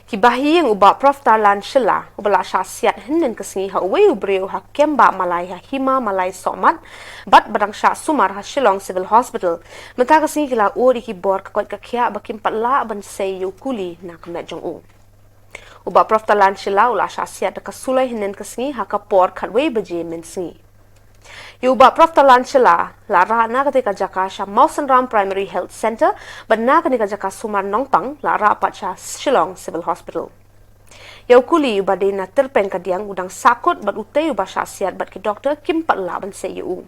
Hibahi yang ubah Prof Tarlan Shila, ubah syasiat henen kesengi ha uwe ubreu ha kemba malai ha hima malai somat, bat badang syak sumar ha Shillong Civil Hospital. Mentah kesengi kila uri kibor kakot kakia bakim patla ban say yu kuli na kemet jong u. Ubah Prof Tarlan Shila ulah syasiat dekat sulai henen kesengi ha kapor katwe beje mensengi. Yuba Prof Tarlan Shila, lara na ketika Jakasha Mawson Ram Primary Health Center, benar ketika Jaka Sumar Nongpang, lara apatsha Shillong Civil Hospital. Yau kuli yuba dena terpen kadiang udang sakut bat utai yuba syasiat bat ki doktor kim patla ban seyu.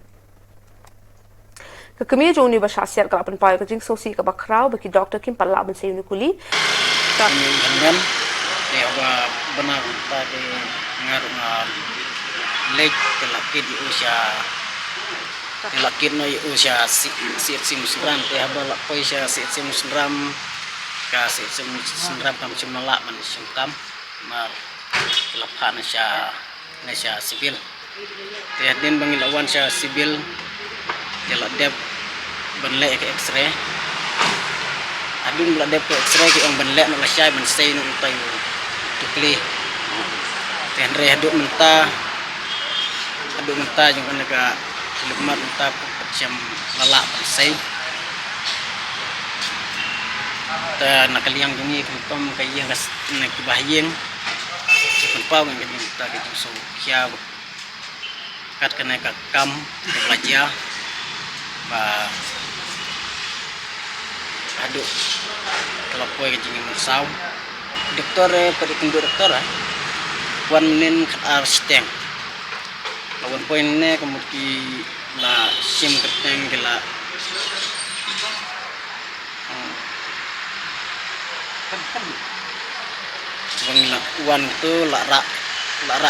Kekemia jong ni yuba syasiat kalau penpai kejing sosi ke bakrau bagi doktor kim patla ban seyu ni kuli. Kami dengan dia benar pada ngaruh lek telakit di usia telakit no usia si musram teh abal poisa si musram ka si musram kam cumnala man sumkam mar kelaphan nasya sibil teh din bangilawan sya sibil telak dep benle ke x-ray adun la dep x-ray ki ang benle no lasay ban say no utay tukli teh re aduk mentah aduk mentah jong kan ka lumat mentah macam lalak bersih ta nakaliang ini kempam kaya ngas nak bahayeng kempam yang kita gitu so kia kat kena ka kam belajar ba aduk kalau poe kejing musau doktor pada tunggu doktor wan menen kat arsteng lawan poin ne kemudian la sim keteng gila kan bang la wan tu lara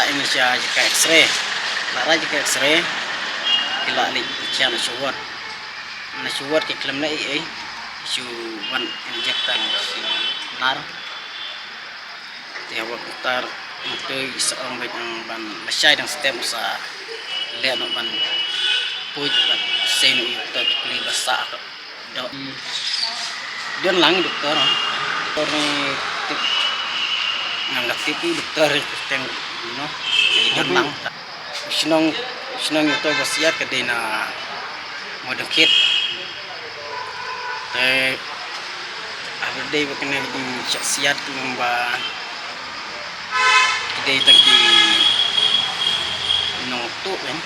Indonesia jika x-ray lara jika x-ray gila ni cian suwat na suwat ke klaim na su wan injektan nar dia waktar untuk seorang baik yang ban masai dan setiap usaha lihat nak ban puj ban seno itu kali besar dok dia lang doktor ni nganggap tipi doktor yang no dia lang senang itu wasiat ke dina modekit ada day berkenaan dengan syasiat memba day tadi nong tu kan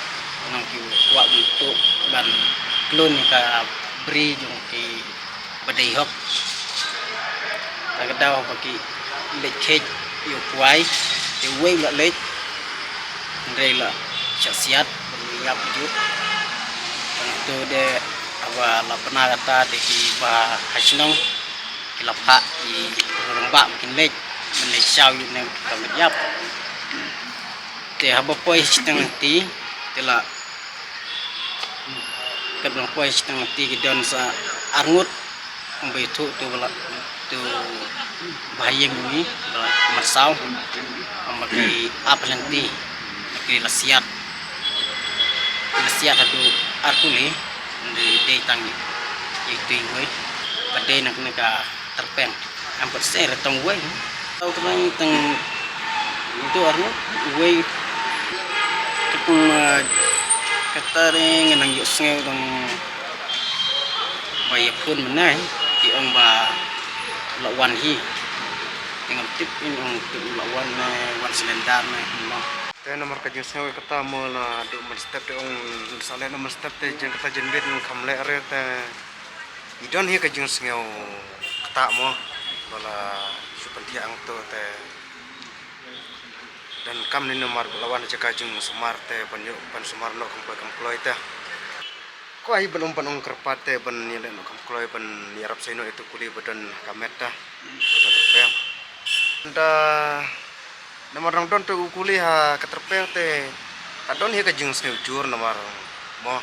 nong ki kuat untuk ban klon ka beri jong ki badai hok tak daw bagi lek cake yu kuai te wei la lek ndai la syasiat berliap juk tu de awa la pernah kata te ki ba hasnong ki la pha ki rembak makin lek Malaysia yu nang kamyap te haba poi sitang ti tela kadang poi sitang ti kidon sa arngut ambai tu bala tu bahayeng ni masau amaki aplanti ki lasiat adu arkuli di deitang itu we pada nak terpeng ampat ser tong we tau tang tang itu arngut we kung kata ring nang yuk sengau tong bayar pun menai di orang ba lawan hi dengan tip ini orang tip lawan wan selendar na te nomor kajung sengau kata mo na do man step de ong sale nomor step te jeng kata jenbet kamle are te idon hi kajung sengau kata mo bala seperti ang to te dan kam ni nomor lawan jaka jung sumar te pan sumar no kam kloi te ko ai belum panong kerpat te ban nile no kam kloi ban yarap seno itu kuli badan kamet ta terpeng da nomor rang don tu kuli ha keterpeng te kadon hi ka jung seu jur nomor mo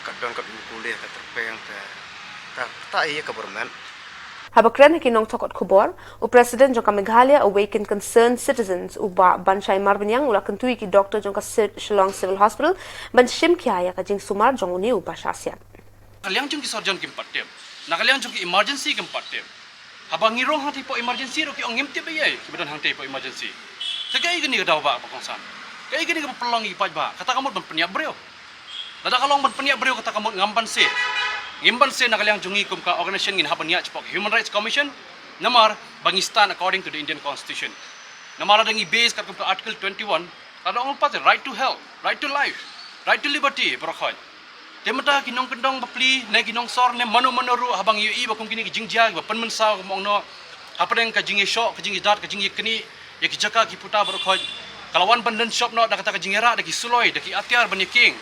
kadon ka kuli ka terpeng te ta iya ka government Habakran kinong tokot kubor, u President jong ka Meghalaya awaken concerned citizens uba banshai marbinyang ula kentui ki doktor jong ka Shillong Civil Hospital ban shim kiaya ka jing sumar jong uni uba syasiat. Kaliang jong ki surgeon kim patem, na kaliang jong ki emergency kim patem. habang ngirong hang tipo emergency ro ki ong ngimti bayai kebetulan hang tipo emergency segai gini ka daw ba pakongsan kai gini ka pelong ipaj ba kata kamu ban peniap breu lada kalong ban peniap breu kata kamu ngamban se ngimban se nakaliang jungi kum ka organization ngin haban ya chpok Human Rights Commission namar bangistan according to the Indian Constitution namara dangi base kat kum article 21 kada ong pat right to health right to life right to liberty brokhoj temata kinong kendong bapli na kinong sor ne mano ru habang yu ba kum kini jingjia ba panmen sa mong no hapadeng ka jingi shok ka jingi dat ka jingi kini ya ki jaka ki puta brokhoj kalawan bandan shop no da kata ka jingera da ki suloi da ki atiar ban king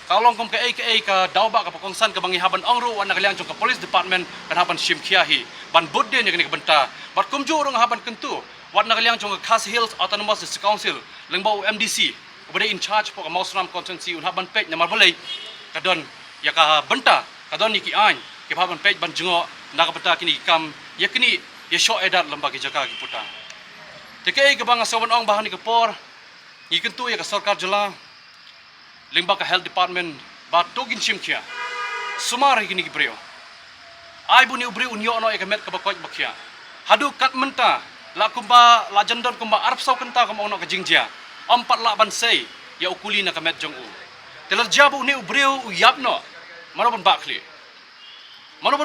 kalong kum ka ka dauba ka pakongsan ka bangi haban ongru wan nakaliang jong ka police department kan haban shimkiahi ban bodde ne kini ka benta bat kumju rong haban kentu wat nakaliang jong ka Khas Hills Autonomous District Council lengbau MDC ubade in charge po ka Mausram constituency un haban pej namar boleh kadon ya ka benta kadon ni ki an ki haban pej ban jengo na ka benta kini kam ya kini ya syo edat lembaga jaka ki puta teke ka bang asawan ong bahan ni ka por ikentu ya ka sarkar jela lembaga health department ba togin simkia sumar gini ki breo ai buni ubri unyo no ya ka met ka bakoj bakya hadu kat menta la kumba la jandon kumba arp sau kenta kam ono ka jingjia empat la ban sei ya ukuli na ka met jong u telar jabu ni ubreu uyapno manopun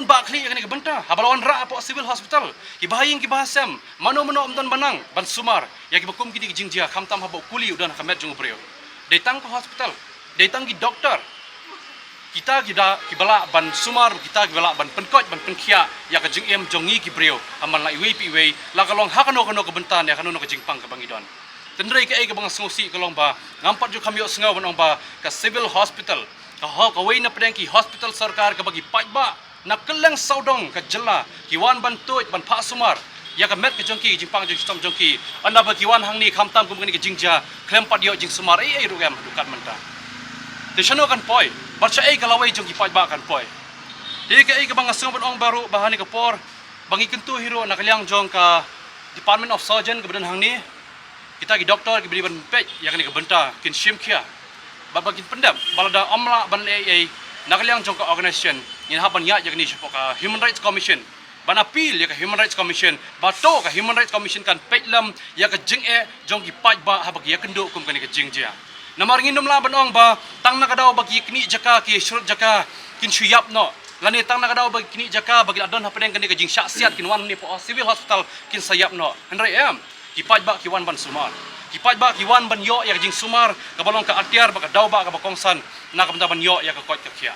bakli yang ni benta habalawan ra apo civil hospital ki bahaying ki bahasam mano amdan banang ban sumar ya ki bakum ki di jingjia khamtam habo kuli udan ka met jong ubreu datang ke hospital datang ki doktor kita ki bala ban sumar kita ki bala ban penkoj ban penkia ya ka jingem jongi ki breu aman la iwe pi we la kalong hakano ka bentan ya kanu no ka jingpang ka bangidon tendrai ka bang sengosi kalong ba ngampat ju kamyo sengaw banong ba ka civil hospital ka ho ka we na pedang ki hospital sarkar ka bagi pajba na keleng saudong ka jela ki wan ban tuit ban pha sumar ya ka met ka jongki jingpang ju stom jongki anda ba ki wan hang ni khamtam kum ni ka jingja klempat yo jing sumar rugam dukat menta Tishano kan poi, baca kalawai jong ki pajba kan poi. Dia ka bang asung ban ong baru bahani ka por, bangi kentu hero nakaliang jong ka Department of Surgeon ke badan hang ni. Kita ki doktor ki beri ban pej ya kan ka benta kin shimkia. Babakin pendam balada amla ban nakaliang jong ka organization in haban ya jak ni ka Human Rights Commission. Ban appeal ya ka Human Rights Commission, bato ka Human Rights Commission kan pejlam ya ka jing jong ki pajba habag ya kendo kum kan ka jingjia. Namar nginom laban ong ba tang nakadaw bagi kini jaka ki surut jaka kin suyap no lani tang nakadaw bagi kini jaka bagi adon hapadeng kan jing syaksiat kin wan ni po civil hospital kin sayap no henry ki pajba ki wan ban sumar ki pajba ki wan ban yo ya jing sumar ka balong ka atiar ba ka daw ba ka bakongsan na ka ban yo ya ka kot ka kia